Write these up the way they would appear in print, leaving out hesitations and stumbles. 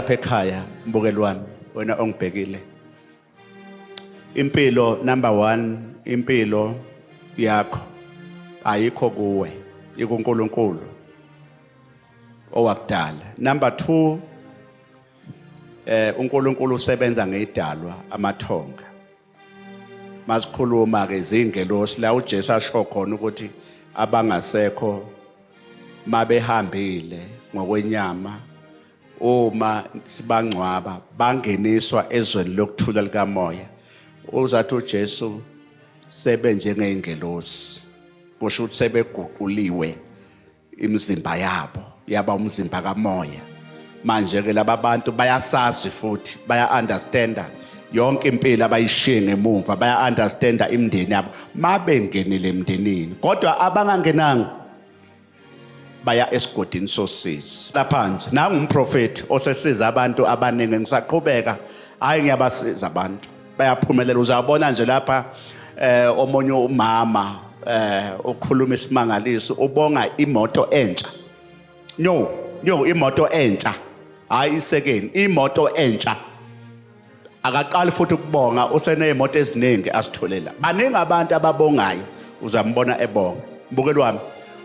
Lapha ekhaya mbukeli wami wena ongibhekile impilo number 1 impilo yakho ayikho kuwe ikuNkulunkulu owakudala number 2 uNkulunkulu usebenza ngedalwa amathonga masikhuluma ke izingelosi la uJesu asho khona ukuthi abangasekho mabehambile ngokwenyama uma sibangcwaba bangeniswa ezweni lokuthula likamoya uzathi uJesu sebenze ngeengelosi kusho ukuthi sebeguquliwe imizimba yabo yaba umzimba kamoya manje ke laba bantu bayasazi futhi baya understanda yonke impilo abayishiye ngemuva baya understanda imindeni yabo mabengenile emndenini kodwa abangangenanga baya esigodini sosizi laphansi nangu umprofeti osesiza abantu abaningi ngisaqhubeka hayi ngiyabasiza abantu bayaphumelela uzabona nje lapha omunye umama ukhuluma isimangaliso ubonga imoto entsha imoto entsha hayi isekeni imoto entsha akaqali futhi ukubonga usenezimoto eziningi asitholela baningi abantu ababongayo uzambona ebonga mbukeli wami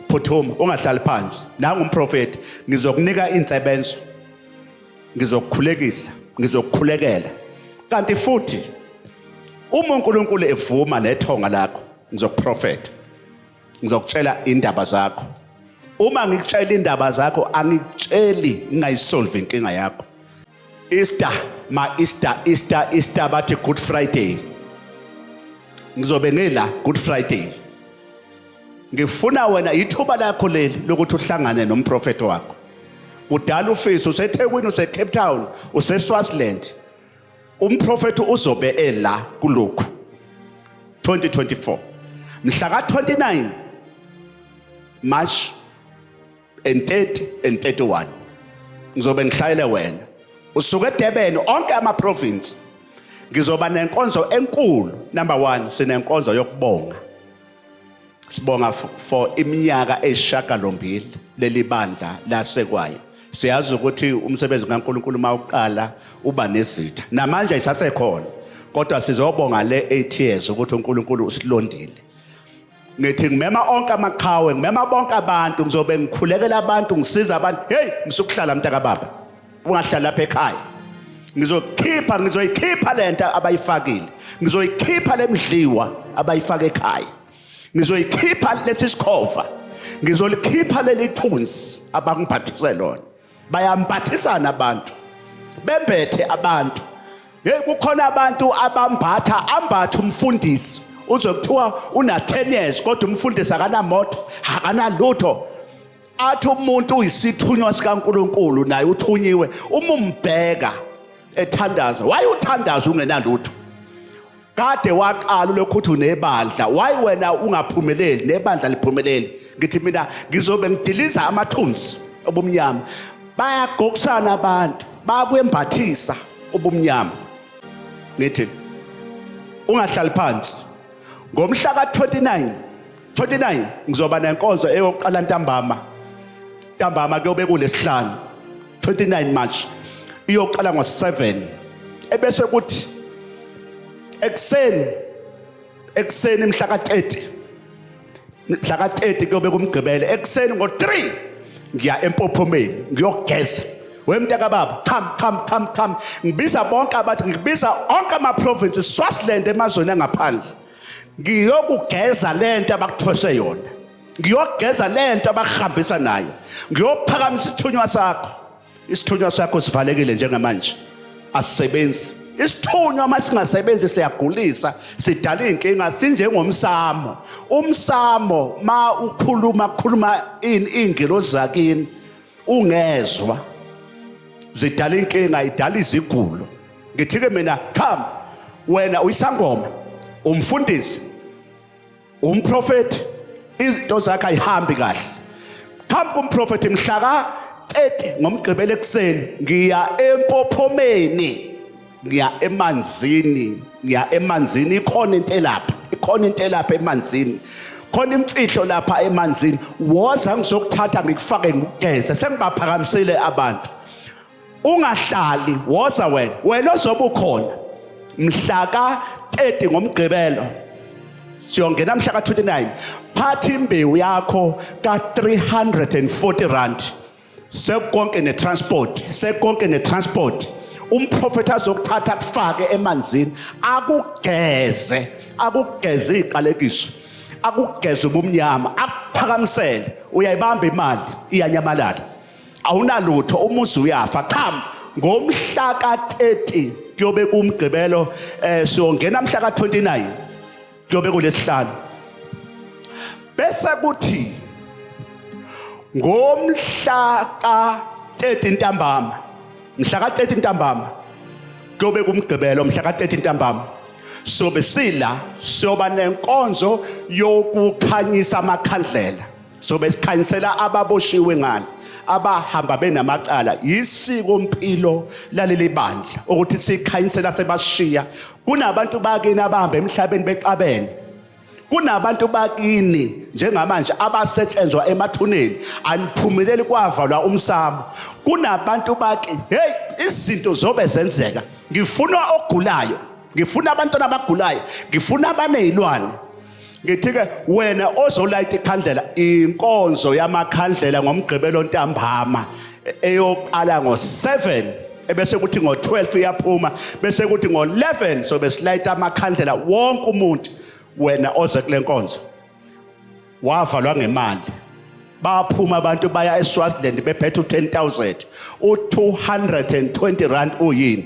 phuthuma ungahlali phansi nangu umprofeti ngizokunika insebenzo ngizokukhulekisa ngizokukhulekela kanti futhi uma uNkulunkulu evuma nethonga lakho ngizokuprofeta ngizokutshela indaba zakho uma ngikutshela indaba zakho angikutsheli ngayisolve inkinga yakho Easter bathi Good Friday ngizobe ngela Good Friday ngifuna wena ithuba lakho leli lokuthi uhlangane nomprofeti wakho kudala ufisa useThekwini useCape Town useSwaziland umprofeti uzobe ela kulokhu 2024 mhla ka29 March and 30 and 31 ngizobe ngihlayele wena usuke eDurban onke ama province ngizoba nenkonzo enkulu number 1 sinenkonzo yokubonga sibonga for iminyaka eyishagalombili leli bandla lasekwayo siyazi ukuthi umsebenzi kaNkulunkulu mawuqala uba nezitha namanje isasekhona kodwa sizobonga le 8 years ukuthi uNkulunkulu usilondile ngithi ngimema onke amaqhawe ngimema bonke abantu ngizobe ngikhulekela abantu ngisiza abantu hey ngisukuhlala mntaka baba ungahlala lapha ekhaya ngizoyikhipha lento abayifakile ngizoyikhipha lemdliwa abayifaka ekhaya ngizoyikhipha lesikhova ngizolikhipha lelithunzi abangiphathise lona bayamphathisana abantu bembethe abantu hey kukhona abantu ambatha umfundisi uzokuthiwa una 10 years kodwa umfundisi akanamoto akanalutho athi umuntu uyisithunywa sikaNkulunkulu naye uthunyiwe uma umbheka ethandaza wayuthandaza ungenalutho kade waqala lokhuthi unebandla wayi wena ungaphumeleli nebandla liphumeleli ngithi mina ngizobe ngidiliza amathunzi obumnyama bayagokusana abantu bayakwembathisa obumnyama ngithi ungahlali phansi ngomhla ka29 ngizoba nenkonzo eyoqala ntambama kuyobe kulesihlanu 29 March iyoqala ngo7 ebese kuthi ekseni mhla ka30 kuyobe kumgqibele ekseni ngo3 ngiya empophomeni ngiyogeza wemntaka baba come ngibiza bonke abantu ngibiza onke ama provinces Swaziland emazweni angaphandle ngiyokugeza lento abakuthwese yona ngiyogeza lento abahambisa nayo, ngiyophakamisa isithunywa sakho sivalekile njengamanje asisebenzi. Isithunywa masingasebenzi siyagulisa, sidala inkinga, sinjengomsamo. Umsamo ma ukhuluma ingilosi zakini ungezwa, zidala inkinga, idala izigulo. Ngithi-ke mina, come, wena uyisangoma, umfundisi, umprofeti, izinto zakhe ayihambi kahle. Come kumprofeti mhla ka-30 ngoMgqibelo ekuseni ngiya empophomeni, ngiya emanzini, ikhona into elapha emanzini, khona imfihlo lapha emanzini. Woza ngizokuthatha ngikufake ngikugeze, sengibaphakamisile abantu. Ungahlali, woza wena ozobe ukhona mhla ka-30 ngoMgqibelo, siyongena mhla ka-29, phatha imbewu yakho ka-340 rand, sekonke netransport. Umprofeti azokuthatha akufake emanzini, akugeze iqalekiso, akugeze ubumnyama, akuphakamisele. Uyayibamba imali iyanyamalala, awunalutho, umuzi uyafa. Qhamu ngomhla ka-30 kuyobe kuMgqibelo, siyongena mhla ka-29 kuyobe kulesihlanu. Bese kuthi ngomhla ka-30 ntambama, mhla ka-30 ntambama kuyobe kuMgqibelo, mhla ka-30 ntambama sobe siyoba nenkonzo yokukhanyisa amakhandlela. Sobe sikhanyisela ababoshiwe ngalo, abahamba benamacala. Yisiko mpilo laleli bandla ukuthi sikhanyisela sebashiya. Kunabantu bakini abahamba emhlabeni bexabene, kunabantu bakini njengamanje abasetshenzwa emathuneni, aniphumeleli kwavalwa umsamo. Kunabantu baki, hey, izinto zobe zenzeka. Ngifuna ogulayo, ngifuna abantwana abagulayo, ngifuna abanezilwane. Ngithi-ke wena ozolayita ikhandlela, inkonzo yamakhandlela ngoMgqibelo ntambama eyoqala ngo-7, ebese kuthi ngo-12 iyaphuma, bese kuthi ngo-11 sobe silayita amakhandlela wonke umuntu. Wena oze kule nkonzo wavalwa ngemali, baphuma abantu baya eSwaziland bephethe u10,000, u220 rand uyini.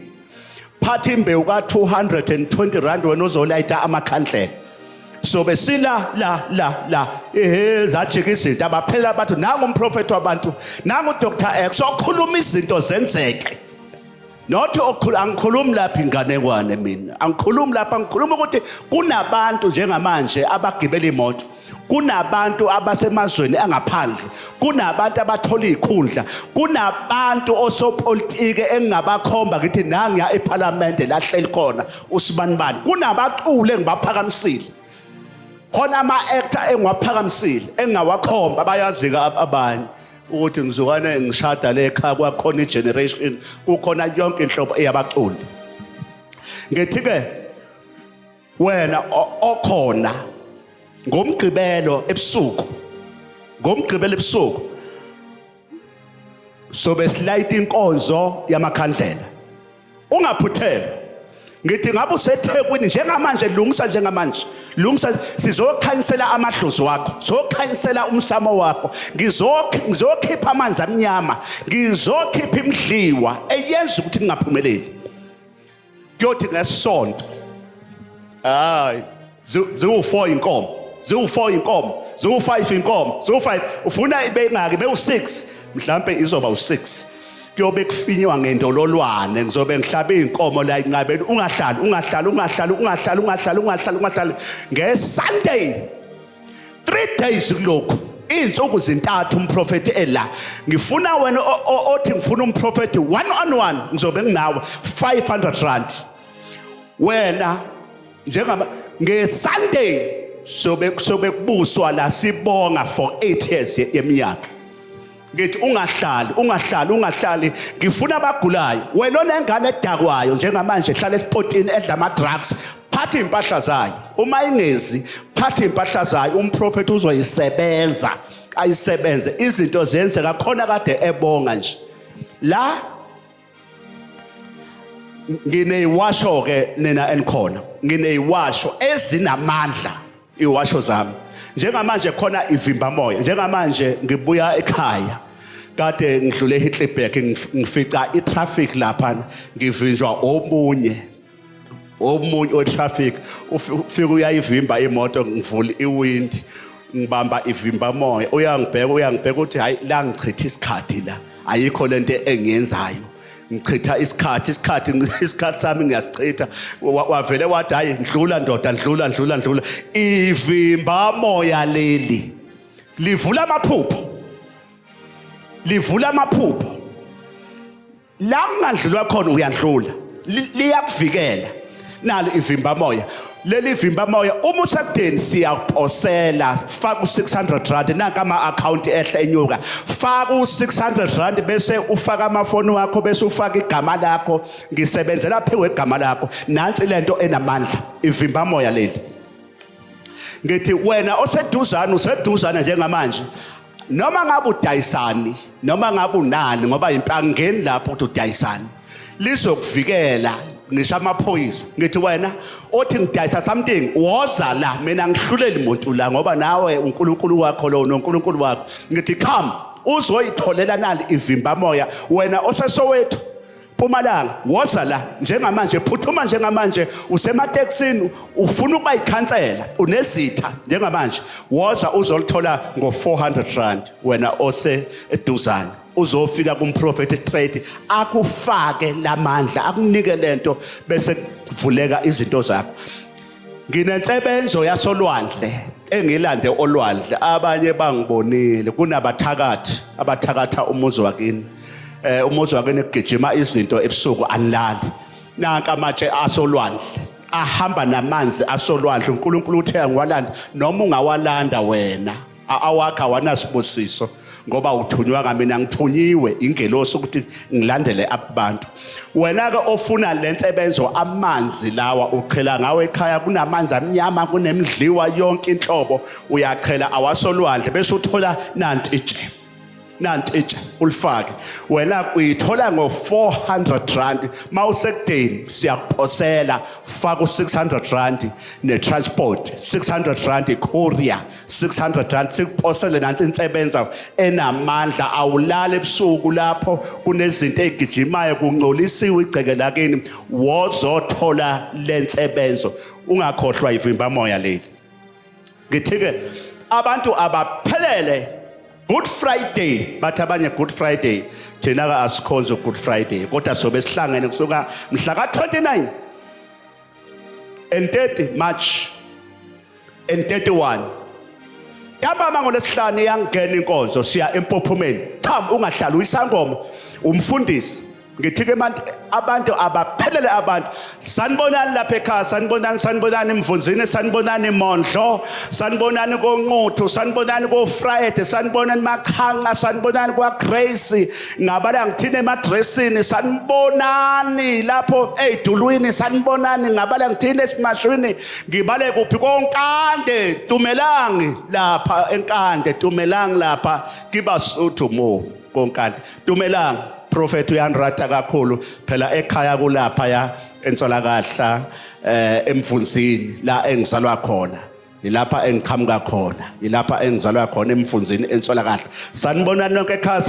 Phatha imbewu ka220 rand wena ozolayita amakhandlela. Sobe sila la zajika izinto, abaphela abantu, nangu umprofeti wabantu, nangu Dr. X okhuluma izinto zenzeke. Not angikhulumi lapha inganekwane mina, angikhulumi lapha, ngikhuluma ukuthi kunabantu njengamanje abagibela imoto, kunabantu abasemazweni angaphandle, kunabantu abathola izikhundla, kunabantu osopolitiki engingabakhomba ngithi nangiya eParliament lahleli khona usibanibani, kunabaculi engibaphakamisile, khona ama-actor engiwaphakamisile engingawakhomba, bayazika abanye ukuthi ngizokane ngishada le ekhaya kwakhona igeneration, kukhona yonke inhlobo eyabaculi. Ngithi-ke wena okhona ngoMgqibelo ebusuku sobe silayita inkonzo yamakhandlela. Ungaphuthela. Ngithi ngabe useThekwini njengamanje, lungisa sizokhanyisela amadlozi wakho, sizokhanyisela umsamo wakho, ngizokhipha amanzi amnyama, ngizokhipha imidliwa eyenza ukuthi ningaphumeleli. Kuyothi ngesonto, hayi ziwu4 inkomo, ziwu5 inkomo, ziwu5, ufuna ibe ngaki, bewu6, mhlambe izoba u6. Kuyobe kufinywa ngendololwane, ngizobe ngihlaba izinkomo la incabeni. Ungahlali ngeSunday 3 days kulokhu, izinsuku zintathu umprofeti ela. Ngifuna wena othi ngifuna umprofeti 1-on-1, ngizobe nginawe 500 rand. Wena njengaba ngeSunday sobe kubuswa la, sibonga for 8 years yeminyaka. Ngithi ungahlali, ngifuna abagulayo. Wena onengane edakwayo njengamanje hlala esipotini edla ama-drugs, phatha impahla zayo. Uma ingezi, phatha impahla zayo. Umprofeti uzoyisebenza, ayisebenze, izinto zenzeka. Khona kade ebonga nje la. Ngineyiwasho ke nina enikhona, ngineyiwasho ezinamandla, iwasho zami njengamanje khona ivimba moya njengamanje ngibuya ekhaya kade ngidlule eHitleberg ngifica itraffic lapha ngivinjwa omunye wetraffic ufika uyayivimba imoto ngivula iwindi ngibamba ivimba moya uyangibheka uthi hayi la ngichitha isikhathi la ayikho lento engiyenzayo ngichitha isikhathi sami ngiyasichitha wavele wathi hayi ndlula ndoda ndlula ivimba moya leli livula amaphupho la kungandlulwa khona uyandlula liyakuvikela nalo ivimba moya leli vimba moya uma usekudeni siyaphosela faka u600 nanka ama-account ehle enyuka faka u600 bese ufaka amafoni wakho bese ufaka igama lakho ngisebenzela phezu kwegama lakho nansi lento enamandla ivimba moya leli ngithi wena useduzana njengamanje noma ngabe udayisani noma ngabe unani ngoba impangeni lapho ukuthi udayisani lizokuvikela ngisho amaphoyisa ngithi wena othi ngidayisa something woza la mina ngihluleli umuntu la ngoba nawe uNkulunkulu wakho lo noNkulunkulu wakho ngithi come uzoyitholela nali ivimba moya wena osesowethu Mpumalanga woza la njengamanje phuthuma njengamanje usemateksini ufuna ukuba ikhansela unezitha njengamanje woza uzolithola ngo400 wena ose eduzane uzofika kumprofeti straight akufake lamandla akunike lento bese kuvuleka izinto zakho nginensebenzo yasolwandle engilande olwandle abanye bangibonile kunabathakathi abathakatha umuzi wakini umuzi wakini kugijima izinto ebusuku anilali nanka amatshe asolwandle ahamba namanzi asolwandle uNkulunkulu uthe angiwalanda noma ungawalanda wena awakha wanasibusiso ngoba uthunywa ngamina ngithunyiwe ingelosi ukuthi ngilandele abantu wena ke ofuna lensebenzo amanzi lawa uchela ngawe ekhaya kunamanzi amnyama kunemidliwa yonke inhlobo uyachela awasolwandle bese uthola nantitshe ulifake wena uyithola ngo400 mawusekudeni siyakuphosela faka u600 netransport 600 courier 600 sikuphosele nansi insebenza enamandla awulala ebusuku lapho kunezinto ezigijimayo kungcolisiwe igceke lakini wozothola lensebenzo ungakhohlwa ivimba moya leli ngithi ke abantu abaphelele Good Friday bathi abanye Good Friday thina ka asikhonzo Good Friday kodwa sobe sihlangene kusuka mhla ka29 and 30 March and 31 yaba mangolesihlanu iyangena inkonzo siya empophumeni qham ungahlala uyisangoma umfundisi ngithi ke abantu abaphelele abantu sanibonani lapha ekhaya sanibonani emvunzini sanibonani Mondlo sanibonani koNquthu sanibonani koFriday sanibonani Makhanqa sanibonani kwaGrace ngabala ngithini emadressini sanibonani lapho eidulwini sanibonani ngabala ngithini esimashwini ngibale kuphi konkande Tumelangi lapha enkande Tumelangi lapha kibasuthu mo konkande Tumelangi Prophet uyanrata kakhulu phela ekhaya kulapha ya entsolakahla emfunzini la engizalwa khona ilapha engiqhamuka khona ilapha engizalwa khona emfunzini entsolakahla sanibonani nonke ekhaya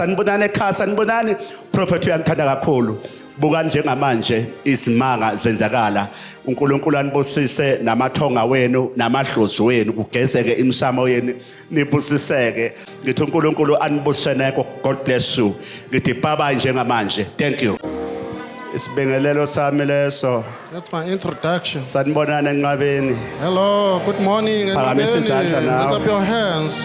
sanibonani Prophet uyanthanda kakhulu buka njengamanje izimanga zenzakala uNkulunkulu anibusise namathonga wenu namadlozi wenu kugezeke imsamo yenu nibusiseke ngithi uNkulunkulu anibuseneko God bless you ngithi baba njengamanje thank you isibingelelo sami leso That's my introduction. sanibonana enqabeni Hello, good morning. Phakamisa izandla nawe. Raise up your hands.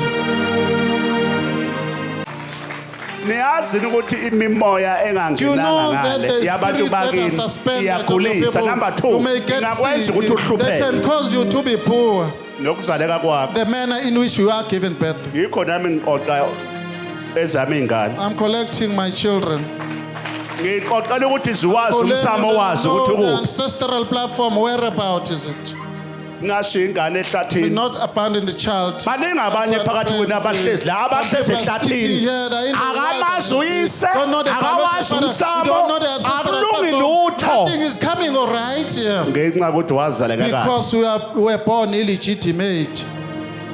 niyazi ukuthi imimoya Do you engangenanga know that ngale the yabantu spirits that are bakini suspended on the iyagulisa people number who 2 may get ingakwenza sick, ukuthi they can uhlupheke cause you to be poor. nokuzaleka kwakho The manner in which you are given birth. yikho nami ngiqoqa ezami ingane I'm collecting my children. ngiqoqela ukuthi ziwazi umsamo wazi ukuthi The ukuphi ancestral platform, whereabout is it? ngashiya ingane Do ehlathini not abandon the child. baningi abanye phakathi kwenu abahlezi la abahlezi ehlathini akamazi uyise akawazi umsamo akulungi lutho Nothing is coming all right here. ngenxa ukuthi wazaleka kahle Because we were born illegitimate.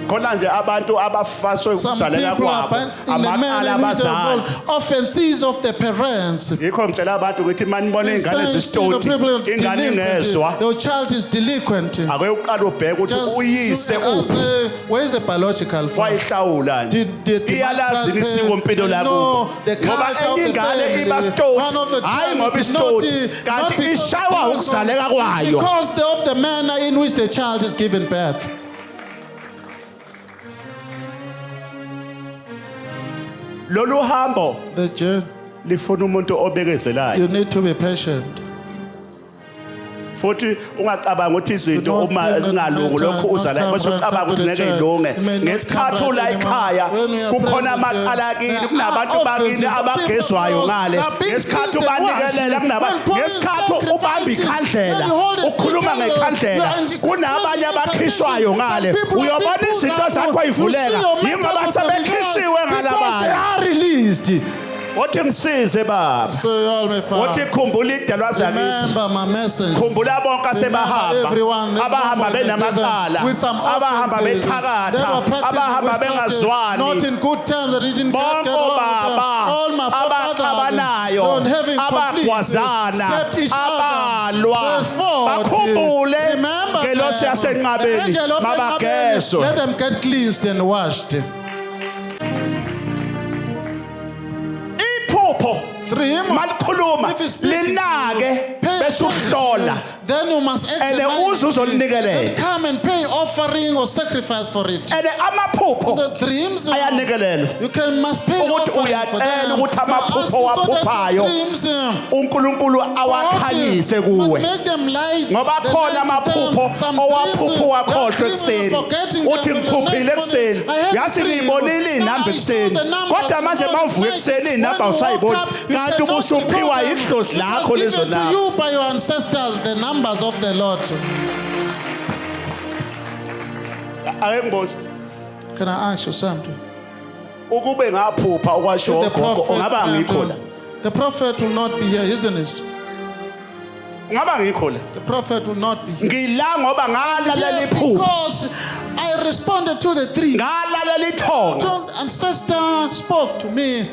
khona nje abantu abafaswe Some ukuzalela people are kwabo in the amaqala man in which they are abazali called offenses of the parents. yikho ngicela abantu ukuthi manibona ingane zisitoti ingane ingezwa Your child is delinquent. ake uqala ubheke ukuthi Just uyise ask, uphi where is the biological father? wayihlawula nje Did iyalazi isiko impilo no, lakubo the ngoba culture of enye the ingane iba family. One of the sitoti hayi ngoba children is not, isitoti kanti because ishawa ukuzaleka kwayo because of the manner in which the child is given birth. lolu hambo The journey, lifuna umuntu obekezelayo you need to be patient. futhi ungacabanga ukuthi izinto Do not uma think that zingalungu the lokho matter uzala not bese come ucabanga right ukuthi to ngeke the ilunge church. It may not ngesikhathi come ula right ekhaya anymore. When we are kukhona present, amaqalakini there kunabantu are bakini offenses. abagezwayo People ngale are big ngesikhathi things and ubanikelela words. kunaba When Paul is ngesikhathi ubamba sacrificing, ikhandlela when you hold a ukhuluma stick ngekhandlela and you- kunabanye abakhishwayo ngale Some people are uyobona being izinto pulled zakho down. You ayivuleka see your yingoba mentors of the sebekhishiwe Lord, because they ngalabanye are released. othi ngisize baba So you all may othi khumbula idalwa zakithi remember my message. khumbula bonke asebahamba Everyone, abahamba benamacala with some abahamba offenses, bethakatha they were practicing abahamba witchcraft, not bengazwani in good terms, that didn't get bonke along with them. obaba All my forefathers, abaqabanayo don't having conflicts, abagwazana slept each other, abalwa they fought. bakhumbule Remember ngelosi them. The yasenqabeni angel of mabagezwe let them get cleansed and washed. iphupho Dream. malikhuluma If you speak in linake Pay bese uhlola then you must ene examine uze uzolunikelela it. Come and pay offering or sacrifice for it. ene amaphupho The dreams, ayanikelelwa you must pay ukuthi offering for uyacela them. ukuthi You are amaphupho asking so that waphuphayo your dreams, uNkulunkulu awakhanyise kuwe must make them light. ngoba the khona light to them. amaphupho Some owaphupho dreams, wakhohlwa that dreams ekuseni you're forgetting uthi them, but the ngiphuphile next morning, ekuseni I had yasi a dream. ngiyibonile Now inamba I saw ekuseni the number kodwa of manje the mawuvuka night. ekuseni When inamba you woke awusayiboni up, you kanti cannot ubusuphiwa recall them. idlozi It lakho was lezo given to namba you by your ancestors, the numbers of the Lord. ake ngibuze Can I ask you something? ukube ngaphupha okwasho If the gogo ungaba ngikho la the prophet will not be here, isn't it? ungaba ngikho la The prophet will not be here. ngila ngoba ngalalela Yeah, iphupho because I responded to the dream. ngalalela ithonga John ancestor spoke to me.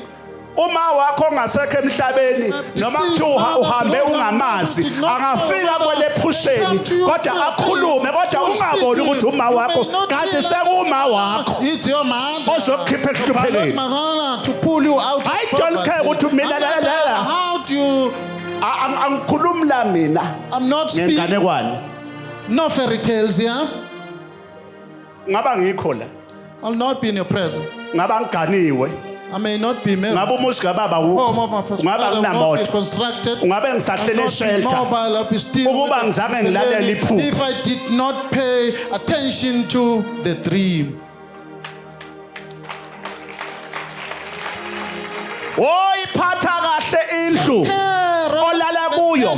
uma wakho ongasekho emhlabeni noma kuthiwa uhambe ungamazi angafika kwele phusheni kodwa akhulume kodwa ungaboni ukuthi uma wakho kanti sekuma wakho It's your man. ozokukhipha ekuhluphekeni To pull you out. I don't care ukuthi mina lalela How do you? angikhulumi la mina I'm not speaking. ngenganekwane No fairy tales here. ngaba ngikho la I'll not be in your presence. ngaba ngiganiwe I may not be married. ngaba umuzi kababa Home wukho of my ungaba will not be nginamoto constructed. ungabe I'll ngisahlele not be shelter mobile, I'll be still Ukuba with ngizange the ngilalele lady iphupho. if I did not pay attention to the dream. oyiphatha kahle indlu olala kuyo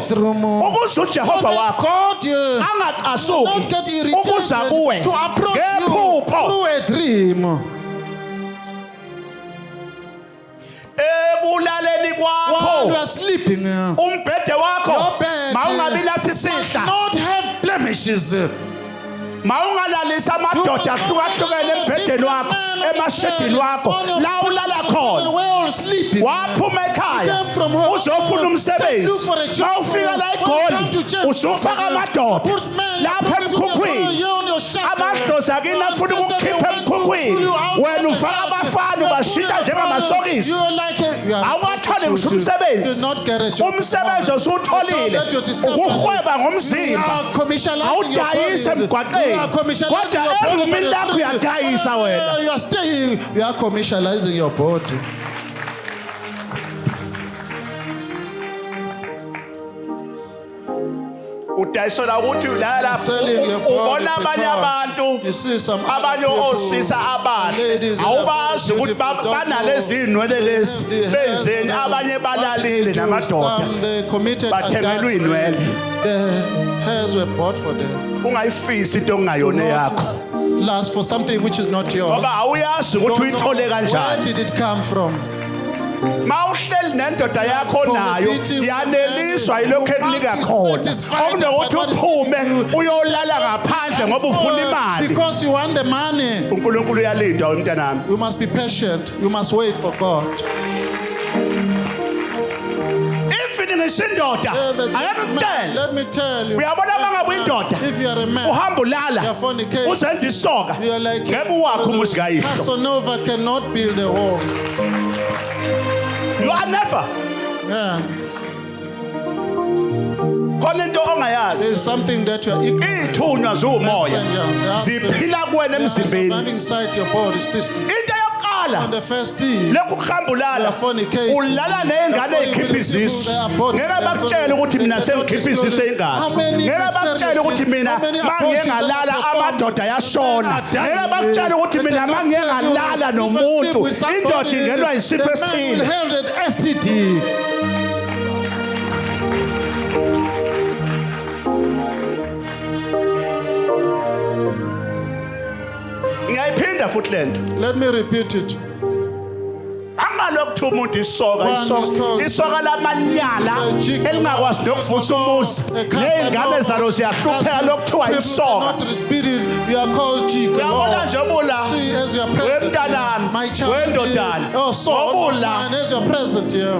ukuze uJehova wakho God angacasuki not get ukuza kuwe irritated to approach you ngephupho through a dream. ekulaleni While you kwakho are sleeping, umbhede wakho your bed mawungabi must nasisihla not have blemishes. mawungalalisa amadoda ahlukahlukene embhedeni wakho emashedini wakho la ulala khona Well, sleeping. waphuma ekhaya uzofuna umsebenzi mawufika la eGoli usufaka amadoda lapha emkhukhwini amadlozi akini afuna ukukhipha emkhukhwini wena ufaka abafana ubashintsha njengamasokisi awukatholi ngisho umsebenzi umsebenzi osuwutholile ukuhweba ngomzimba awudayise emgwaqeni kodwa erumini lakho uyadayisa wena You are staying, you are commercializing your body. udayisela ukuthi la Selling your body ubona abanye because abantu you see some abanye other people, osisa abahle ladies that are awubazi very ukuthi beautiful, don't banalezi know. inwele lezi They have benzeni the- abanye balalile namadoda Some they committed bathengelwe adultery. inwele The hairs were bought for them. ungayifisi into ongayona yakho Last for something which is not yours. ngoba awuyazi ukuthi Don't know uyithole where kanjani did it come from? Mawuhleli nendoda yakho nayo yaneliswa yilokho ekunika khona. Okunokuthi uphume uyolala ngaphandle ngoba ufuna imali. Because you want the money. uNkulunkulu uyalindwa umntanami. You must be patient. You must wait for God. Ifini ngisindoda ayamtshela. Let me tell you. Uyabona mangabe indoda If you are a man, uhamba ulala you are fornicating. uzenza isoka You are like ngeke wakho umuzi kayihlo. Casanova cannot build a home. You are never. Yeah. Khona into ongayazi. There is something that you are ignorant. Ithunywa zumoya Messengers, ziphila kuwena emzimbeni. surviving inside your body system. Into yokuqala On the first day, lokhu kuhamba ulala ulala nezingane ezikhipha izisu. Ngeke bakutshele ukuthi mina sengikhipha izisu ezingane. Ngeke bakutshele ukuthi mina mangiye ngalala amadoda yashona. Ngeke bakutshele ukuthi mina mangiye ngalala nomuntu indoda ingenwa isifo esithile. held an STD. Ngiyayiphinda futhi lento. Let me repeat it. Angalokuthu umuntu isoka lamanyala elingakwazi nokuvusa umuzi nezingane zalo ziyahlupheka lokuthiwa isoka. Not spirit, you are called Chico. Uyabona nje obula See, as you are present, wemntanami my child, wendodana oh, son, obula and as you are present here,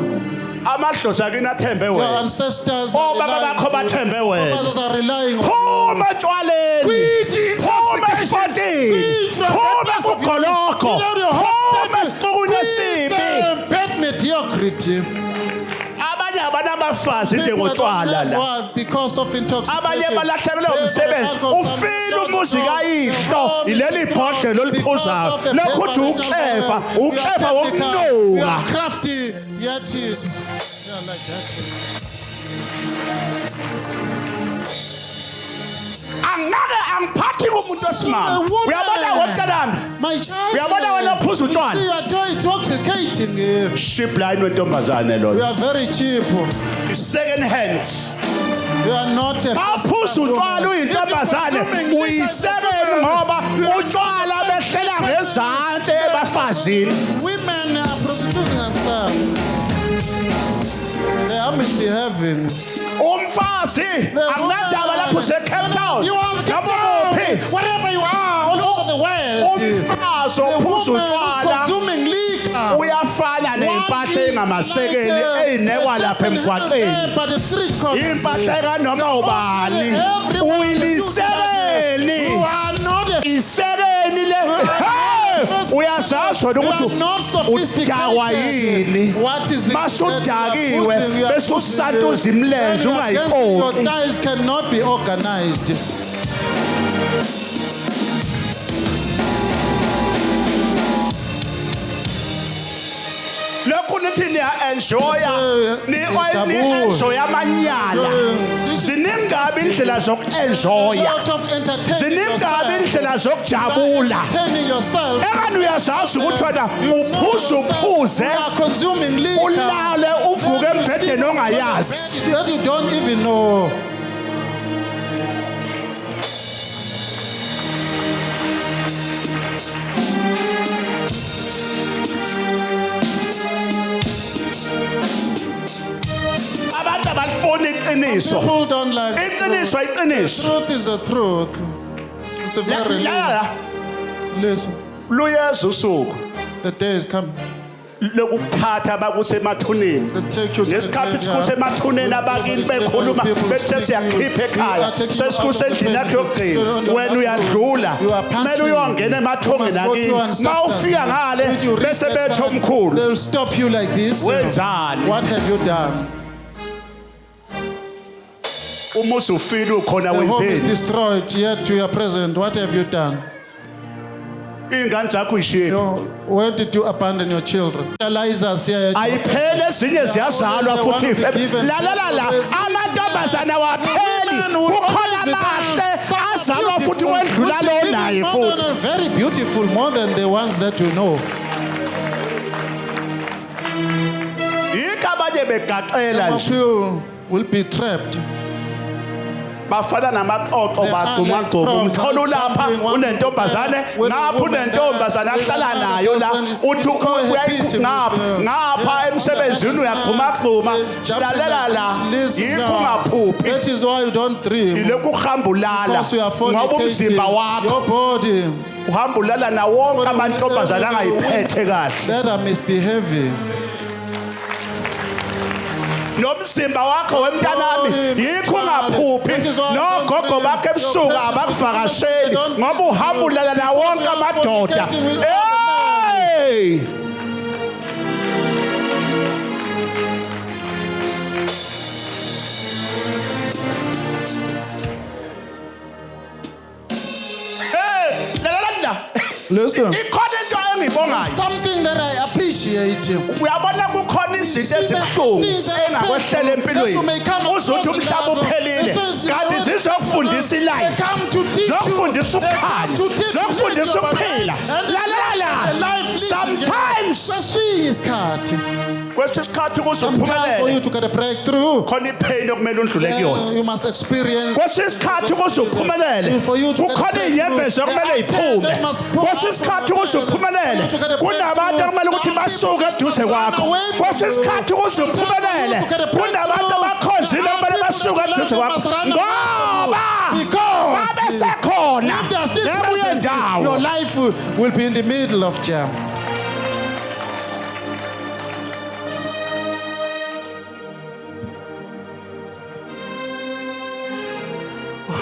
amadlozi akini athembe your wena ancestors are obaba relying bakho on you. bathembe Your wena fathers are relying on you. phuma etshwaleni Quit phuma intoxication. esipotini Quit from phuma that place of kugolokho you know your hot phuma stuff. esixukwini Quit esibi bad mediocrity. abanye abanabafazi njengotshwala la Because of intoxication. abanye balahlekelwe umsebenzi ufile umuzi kayihlo ileli ibhodle loliphuzayo lokhu uthi ukhefa You wokunuka are crafty, yet is like that. angake angiphathi kumuntu osimama uyabona womntanami My child, Uyabona wena ophuza you utshwala? see, you are doing intoxicating. ship line wentombazane You lo are very cheap. second hands You are not a awuphuza utshwala uyintombazane uyisekeli ngoba utshwala behlela ngezantsi ebafazini Women are prostituting themselves. They are misbehaving. umfazi angadaba lapho useCape Town You are the noma captain, kuphi wherever you are, all over the world. umfazi The ophuza woman is utshwala consuming liquor. uyafana nempahla engamasekeli eyinekwa lapha emgwaqeni But the street corners. impahla kanoma ubani uyilisekeli You are not a isekeli le uyazazi wena You are ukuthi not udakwa yini sophisticated. What is it? masudakiwe bese usantuza imlenze Your ungayiqoqi ties cannot be organized. lokhu nithi niya-enjoya ni-enjoya amanyala ziningabi indlela zoku-enjoya Out of entertaining ziningabi yourself. indlela zokujabula Entertaining yourself. ekani uyazazi ukuthi wena uphuze uphuze You are consuming liquor. ulale uvuke embhedeni ongayazi That you don't even know. abantu abalifuni iqiniso People don't like iqiniso iqiniso truth is a truth. It's a very la little. luyeza usuku The day is coming. lokuphatha bakusemathuneni The take you ngesikhathi sikusemathuneni abakini bekhuluma bethe siyakhipha ekhaya sesikusendlini yakho yokugcina wena uyadlula kumele uyongena emathongeni akini ma ufika ngale bese bethe omkhulu They'll stop you like this. wenzani What have you done? uma usufile ukhona The home is wenzeni destroyed, yet you are present. What have you done? ingane zakho uyishiyephi Where did you abandon your children? Realizers here. ayiphele ezinye ziyazalwa futhi ife lalela la amantombazane awapheli kukhona amahle azalwa futhi wedlula lo naye futhi Very beautiful, more than the ones that you know. yikho abanye begaxela Some nje of you will be trapped. bafana namaxoxo They are bagcuma like gquma frogs, umtholo lapha jumping one to unentombazane another. When a ngapha woman unentombazane dies, ahlala when a nayo la girlfriend, uthi you go and beat him ngapha with, ngapha emsebenzini uyagquma gquma lalela la yikho ungaphuphi That is why you don't dream. ilokhu uhamba ulala Because you are ngoba fornicating. umzimba wakho Your body uhamba ulala na wonke amantombazane angayiphethe kahle that are misbehaving. nomzimba wakho wemntanami yikho ungaphuphi nogogo bakhe ebusuku abakuvakasheli ngoba uhamba ulala na wonke amadoda hey Listen. ikhona into engibongayo Something that I appreciate. uyabona kukhona izinto ezibuhlungu engakwehlela empilweni uzothi umhlaba uphelile kanti zizokufundisa ilife zokufundisa ukukhanya zokufundisa ukuphila lalela sometimes kwesisikhathi ukuze Some time for uphumelele you to get a breakthrough. khona ipain okumele undlule kuyona You must experience. kwesisikhathi ukuze uphumelele For you to get a kukhona breakthrough, inyembezi okumele there are iphume tears that must pour kwesisikhathi out ukuze from uphumelele you to get a kunabantu breakthrough. okumele ukuthi basuke eduze kwakho kwesisikhathi ukuze uphumelele kunabantu abakhonzile okumele basuke eduze kwakho ngoba babesekhona If they are still nebuye present, your ndawo life will be in the middle of jam.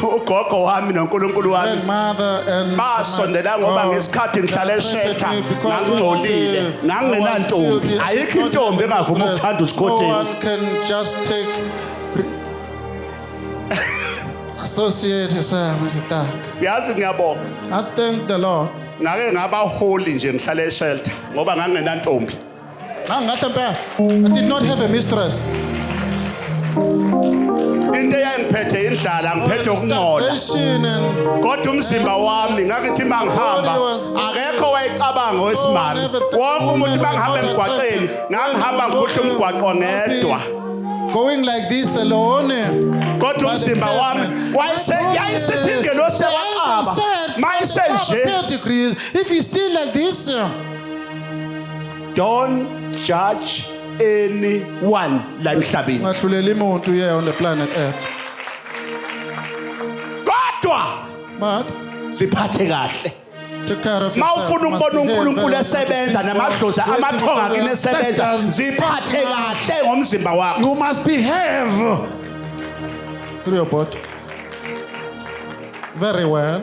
ugogo wami noNkulunkulu wami Grandmother and basondela ngoba ngesikhathi ngihlala eshelter ngangcolile ngangenantombi ayikho intombi engavuma ukuthanda no usikhotheni one can just take associate yourself with the dark. yazi ngiyabonga I thank the Lord. ngake ngaba holy nje ngihlala eshelter ngoba ngangenantombi I did not have a mistress. into eyayingiphethe indlala ngiphethe ukunqola Starvation and kodwa umzimba wami ngakithi mangihamba akekho wayicabanga wesimami wonke umuntu mangihamba emgwaqeni ngangihamba ngikhohle umgwaqo ngedwa going like this alone. kodwa umzimba wami yayisithi ingelosi yabaqaba mayisenje degrees. If he's still like this, don't judge anyone la emhlabeni ungahluleli umuntu here on the planet Earth. kodwa But siphathe kahle take care of yourself. mawufuna Must ukubona behave uNkulunkulu very esebenza well. namadlozi amathonga kini esebenza ziphathe kahle ngomzimba wakho You must behave through your body very well.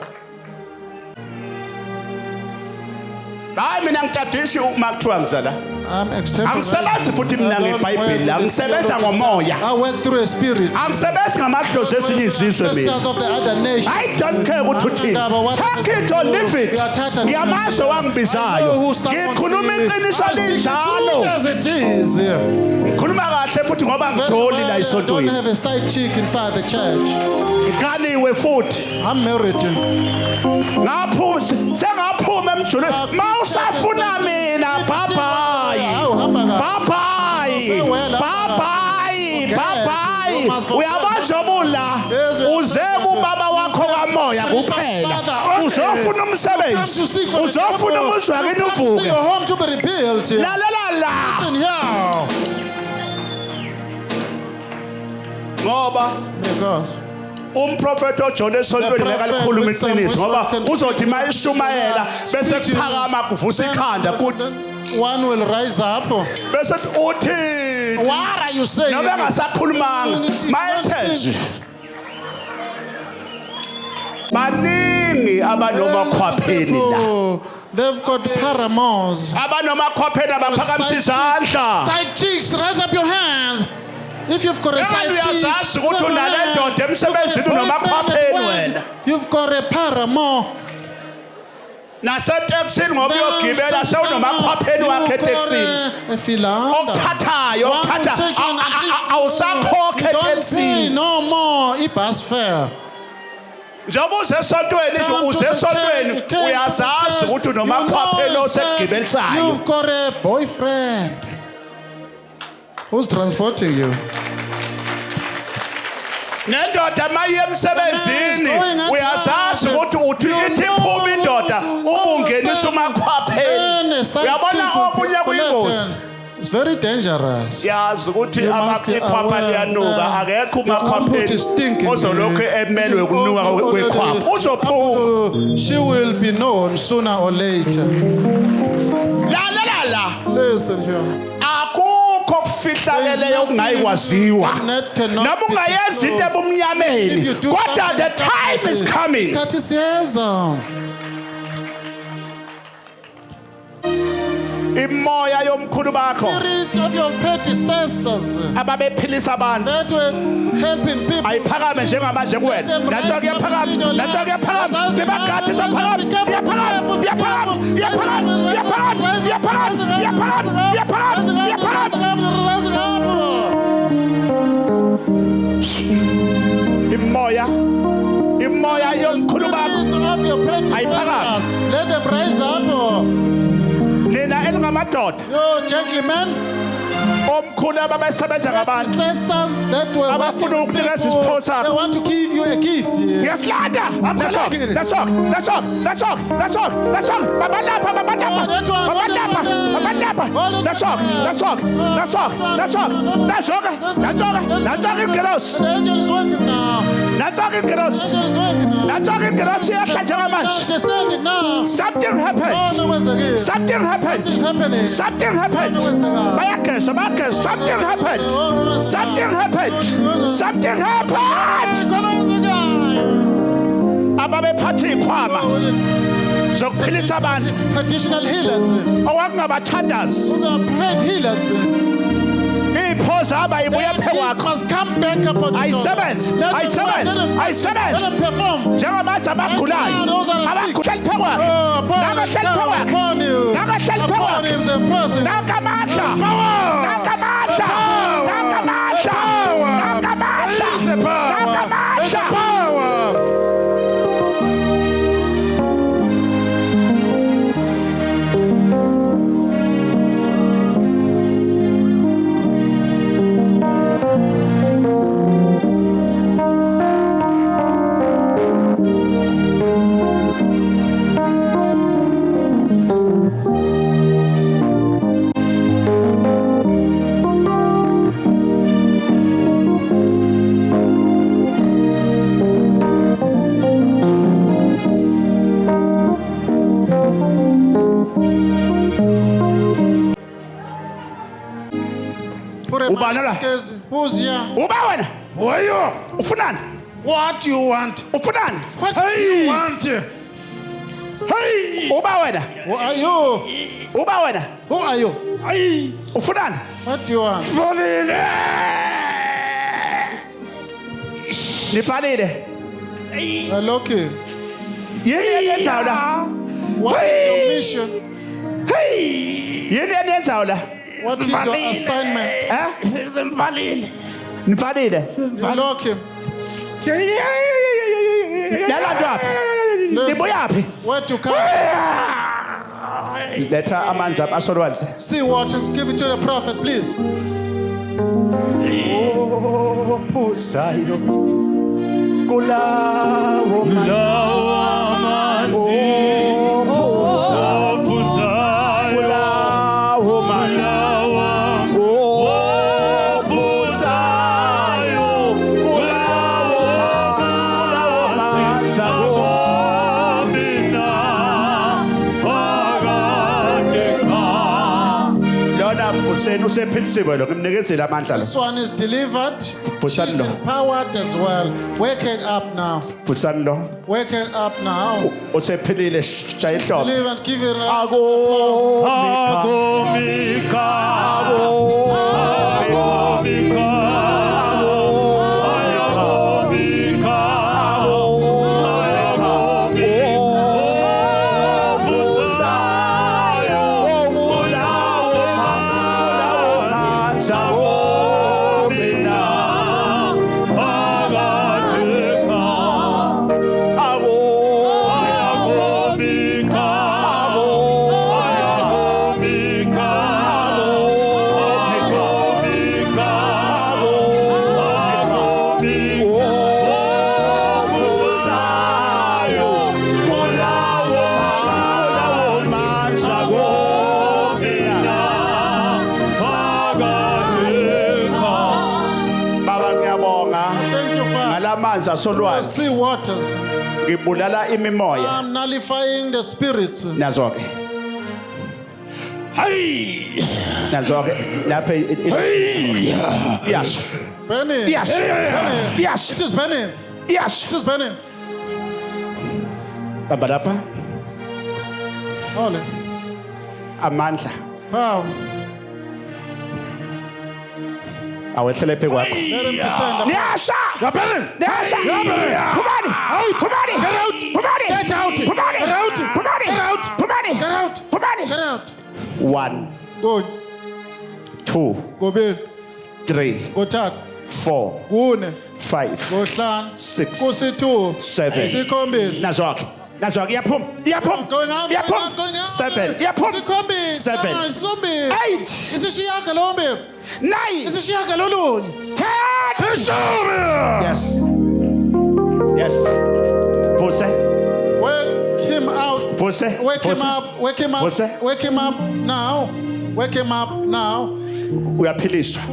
hayi mina ngitadishi uma kuthiwa ngizala I'm extemporizing. angisebenzi futhi mina I don't ngeBhayibheli work with angisebenza the ngomoya I work through a spirit. angisebenzi ngamadlozi esinye izizwe mina Sisters of the other nations. I don't care ukuthi uthini take it or leave it ngiyamazi owangibizayo ngikhuluma iqiniso linjalo As it is. ngikhuluma kahle futhi ngoba ngijoli la I don't esontweni have a side chick inside the church. ngikaniwe futhi I'm married. ngaphuma sengaphuma emjulweni mawusafuna mina bye bye uyabajobula uze kubaba wakho kamoya kuphela uzofuna umsebenzi uzofuna umuzi wakini uvuke Your home to be rebuilt. lalela la Listen here. ngoba Because umprofeti oJona esontweni ngeke alikhuluma iqiniso ngoba uzothi mayishumayela bese kuphakama kuvusa ikhanda kuthi one will rise up. bese uthini What are you saying? nobe ngasakhulumanga mayethe nje baningi abanomakhwapheni la Oh, they've got paramours. abanomakhwapheni abaphakamisa izandla Side chicks, raise up your hands. If you've got a Engani side chick, uyazazi ukuthi raise unale your hand. ndoda emsebenzini You've got a unomakhwapheni boyfriend wena. You've got a paramour. naseteksini ngoba uyogibela sewunomakhwapheni wakhe eteksini A filanda. okuthathayo okuthatha awusakhokhe Don't pay eteksini no more ibus fare. njengoba uzesontweni uzesontweni uyazazi ukuthi unomakhwapheni osekugibelisayo You've got a boyfriend who's transporting you. nendoda maye emsebenzini The man is going at uyazazi work. ukuthi uthi You ithi iphuma indoda ubungenisa umakhwapheni uyabona okunye kuyingozi It's very dangerous. yazi ukuthi You must be ikhwapha aware, liyanuka akekho your armpit umakhwapheni is stinking. ozolokhu emelwe ukunuka kwekhwapha uzophuma She will be known sooner or later. la Listen here. akukho kufihlakeleyo okungayikwaziwa That cannot noma be ungayenza into controlled. If ebumnyameni you do kodwa something the time is coming Isikhathi siyeza. imoya yomkhulu bakho Spirit of your predecessors ababephilisa abantu that were helping people. ayiphakame njengamanje kuwena nathi kuyaphakama nathi kuyaphakama sibagade saphakama iyaphakama iyaphakama iyaphakama iyaphakama iyaphakama iyaphakama iyaphakama iyaphakama imoya yomkhulu bakho Of your predecessors, let them rise up. nina elingamadoda You gentlemen, omkhulu ababesebenza ngabantu predecessors that were Abafuna working ukukunika people, isipho sakho. they want to give you a gift. ngiyasilanda let's talk let's talk let's talk let's talk let's talk let's talk babalapha babalapha Oh, that one, babalapha babalapha let's talk let's talk let's talk let's talk let's talk let's talk let's talk ingilosi The angel is working now. let's talk ingilosi The angel is working now. let's talk ingilosi yahla njengamanje Descending now. something happened Oh, no one's again. something happened Something's happening. something happened bayageza bayageza something happened something happened something happened ababephatha ikhwama zokuphilisa abantu Traditional healers. owakungabathandazi Those are great healers. iphoza abayibuya phe These kwakho must come back upon the ayisebenzi Lord. Let them work, ayisebenzi let them ayisebenzi perform. njengamanje abagulayo Those are sick. abahleli phe kwakhe Oh, upon nakahleli phe upon kwakhe you. nakahleli phe Upon kwakhe him the presence. nakamandla nakamandla nakamandla nakamandla nakamandla Ubani la? Who's here? uba wena Oyo. ufunani What do you want? ufunani What do you want? uba wena Who are you? uba wena Who are you? ufunani What do you want? nivalile Okay. yini eniyenzayo la What is your mission? yini eniyenzayo la What is your assignment? Simvalile. nivalile You lock him. nalandwaphi nibuyaphi Where to come? letha amanzi asolwandle See waters. Give it to the prophet, please. ophuzayo kulawo manzi kulawo manzi Vuseni usephilisiwe lo ngimnikezile amandla lo This one is delivered. Vusani She's lo empowered as well. Wake her up now. Vusani lo Wake her up now. usephilile shaya ihlombe Believe and give her a round of applause. amanzi The asolwandle sea waters. ngibulala imimoya I'm nullifying the spirits. nazo ke Hey! lapha yes Benny. yes Benny. yes It is Benny. yes It is Benny. bamba lapha Holy. amandla Power. awehlele phe kwakho Let him descend. Nyasha! Benny. Nyasha! Phumani! Phumani! Get out. Phumani! Get out. Phumani! Get out. Phumani! Get out. Phumani! Get out. Phumani! Get out. 1 Go. 2 Go bed. 3 Go tat. 4 Kune. 5 Go hlan. 6 Kusi-2. 7 Isikhombisa. Nazo-ke iyaphuma Going out. iyaphuma Going out. 7 iyaphuma Isikhombisa. 7 Isikhombisa. 8 Isishiyagalombili. 9 Isishiyagalolunye. 10 Ishumi. yes yes Vuse Wake him out. Vuse Wake him up. Wake him up. Vuse Wake him up now. Wake him up now. uyaphiliswa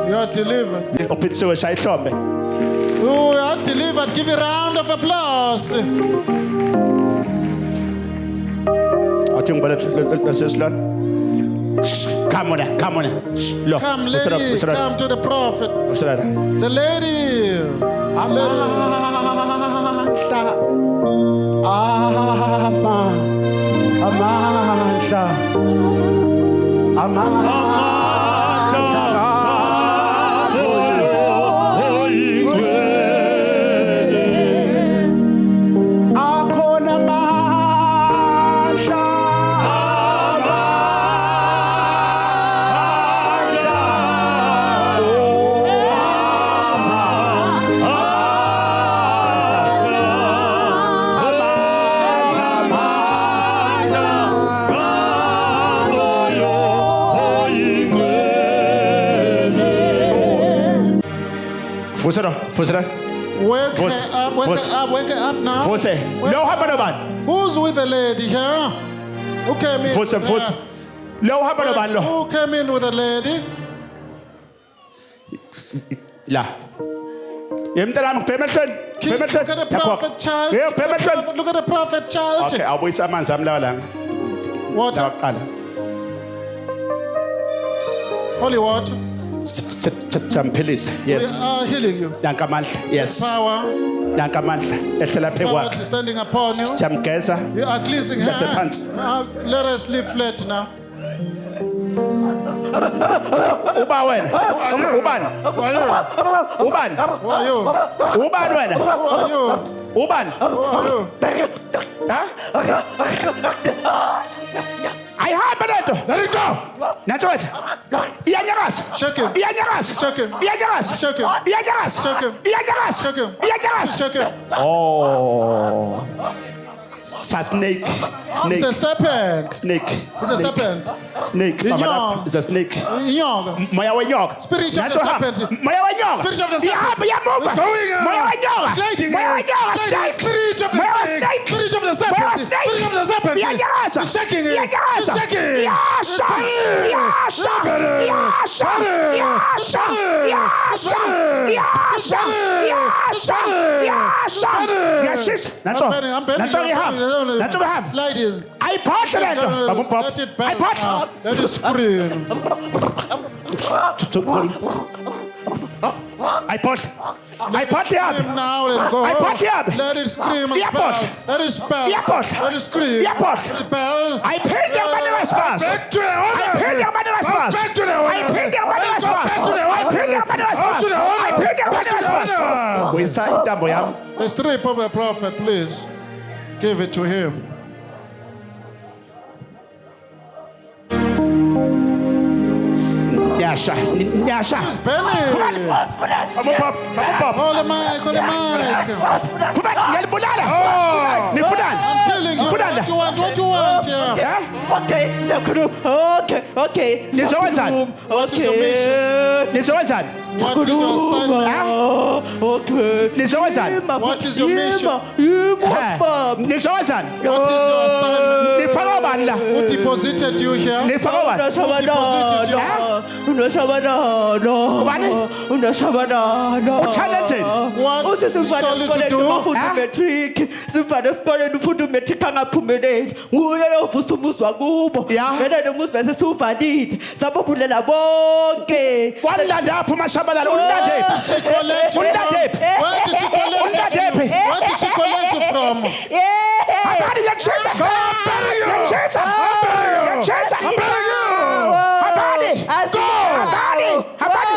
You are delivered. uphilisiwe shaya ihlombe You are delivered. Give a round of applause. athi ngibale lesesilana come on lo Come, lady. Come to the prophet. The lady. amandla akhona amandla Vuse Wake Boss, her up. Wake boss. her up. Wake her up now. Vuse lo uhamba nobani Who's with the lady here? Who came in? Vuse lo uhamba nobani lo Who came in with the lady? la yemntanami ngibhema ehlweni Look at the prophet child. Look at the prophet. Look at the prophet child. okay awubuyisa amanzi ami lawa langa Water. lawaqala Holy water. samphilisa We yes are healing you. danka amandla yes Power. danka amandla ehlela phe Power kwakhe descending upon you. jamgeza We are cleansing her. That's a pants. Let us live flat now. uba wena ubani Who are you? ubani Who are you? ubani wena Who are you? ubani Who are you? ha ayihamba lento Let it go. nanto wethu iyanyakaza Shake him. iyanyakaza Shake him. iyanyakaza Shake him. iyanyakaza Shake him. iyanyakaza Shake him. iyanyakaza Shake him. oh sa snake It's snake a serpent. snake It's a serpent. snake Inyoka. baba lapha it's a snake Inyoka. moya wenyoka Spirit of Nanto the hamba. serpent. moya wenyoka Spirit of the serpent. ihamba iyamuva Going on. moya wenyoka Gliding moya in. wenyoka Gliding. snake Spirit of the moya snake. snake Spirit of the serpent. moya snake Spirit of the serpent. iyanyakaza It's shaking it. iyanyakaza It's shaking it. yasha yasha yasha yasha yasha yasha yasha yasha yashis nanto I'm bending nanto you. ihamba nanto ihamba Ladies. ayiphathe lento babu pop Let it bounce ayiphathe now. Let it scream. ayiphathe ayiphathe yapi Scream now and go. Ayiphathe yapi? Let it scream and Iyaphohla. bounce. Let it bounce. Iyaphohla. Let it scream. Iyaphohla. Let it bounce. ayiphinde abantu besifazane Back to the owners. ayiphinde abantu besifazane Back to the owners. ayiphinde abantu Back to the besifazane owners. ayiphinde abantu Back to the besifazane owners. ayiphinde Back abantu to the besifazane owners. buyisa intambo yami The strip of the prophet, please. Give it to him. nyasha nyasha Benny. babu pop Hold the mic. Hold the mic. phumani ngiyalibulala nifunani I'm killing you. nifunani What you want? What you want here? eh Okay, siyakhuluma. Okay. Nizowenzani? What is your mission? nizowenzani What is your assignment? Okay. nizowenzani What is your mission? nizowenzani What is your assignment? nifaka bani la Who deposited you here? nifaka bani Who deposited you? Unashabanana. Ubani? Unashabanana. Uthalenzeni? What Uthi did you sifane tell you to esikoleni do? ufunda umetric. Sifane esikoleni ufunda umetric angaphumeleli. Nguye ovusa umuzi wakubo. Ya. Wena nomuzi bese siwuvalile. Sabobulela bonke. Wanlandaphi uMashabalala? Unlandephi? She collect you Unlandephi? from? Where did she collect Unlandephi? you? Where did she collect you from? Habari yacheza. Yacheza. Yacheza. Habari. Habari.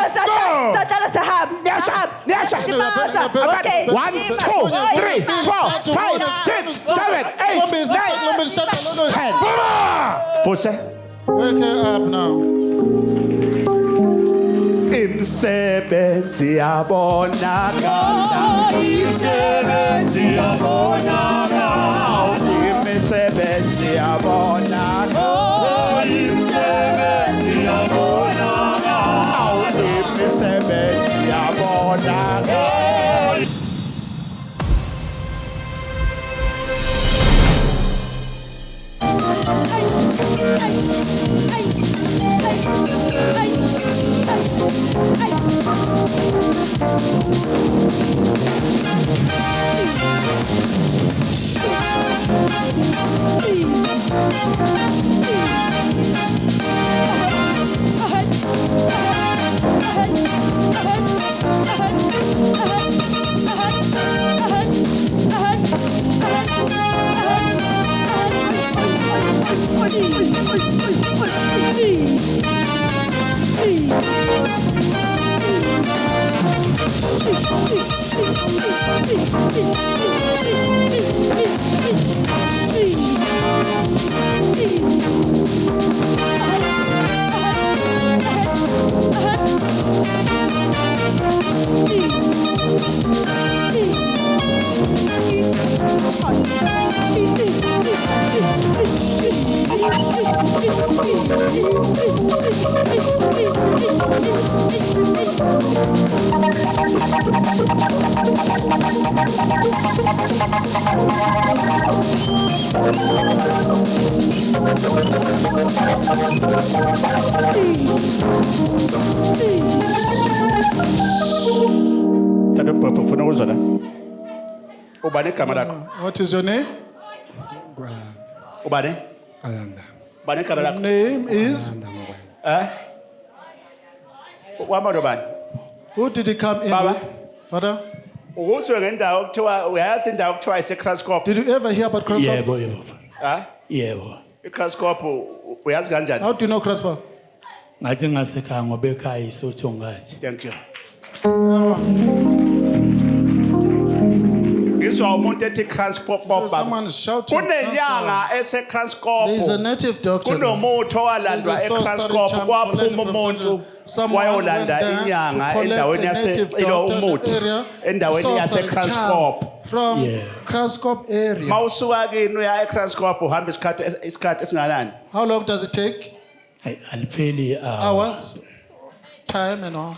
Satana sahab. Nyasha. Nyasha. Okay. 1, 2, 3, 4, 5, 6, 7, 8, 9, 10. Fuse. Wake her up now. Imsebenzi yabonakala. Imsebenzi yabonakala. Imsebenzi yabonakala. Imsebenzi yabonakala. Tata Mpho ufuna ukuzona. Ubani igama lakho? What is your name? Ubani? Ubani igama Your lakho? name is? Wama nobani? Who did he come in Baba. with? Father? Uzwe ngendawo kuthiwa uyayazi indawo kuthiwa iseKraskop. Did you ever hear about Kraspa? Yebo, yebo. Yebo. iKraskop uyazi kanjani? How do you know Kraspa? Ngathi ngasekhaya ngoba ekhaya isotho ngathi. Thank you. Ngizwa umuntu ethi Kraskop So baba. someone is shouting. Kunenyanga eseKraskop. There is a native doctor. Kunomuthi owalandwa There's a source eKraskop study kwaphuma collected from umuntu someone wayolanda went there inyanga to collect endaweni a native ilo doctor in the umuthi area, endaweni source yase and Kraskop. child from Yeah. Krascop area. Mawusuka kini uya eKraskop uhamba isikhathi esinganani? How long does it take? Hayi alipheli Hours? Time and all.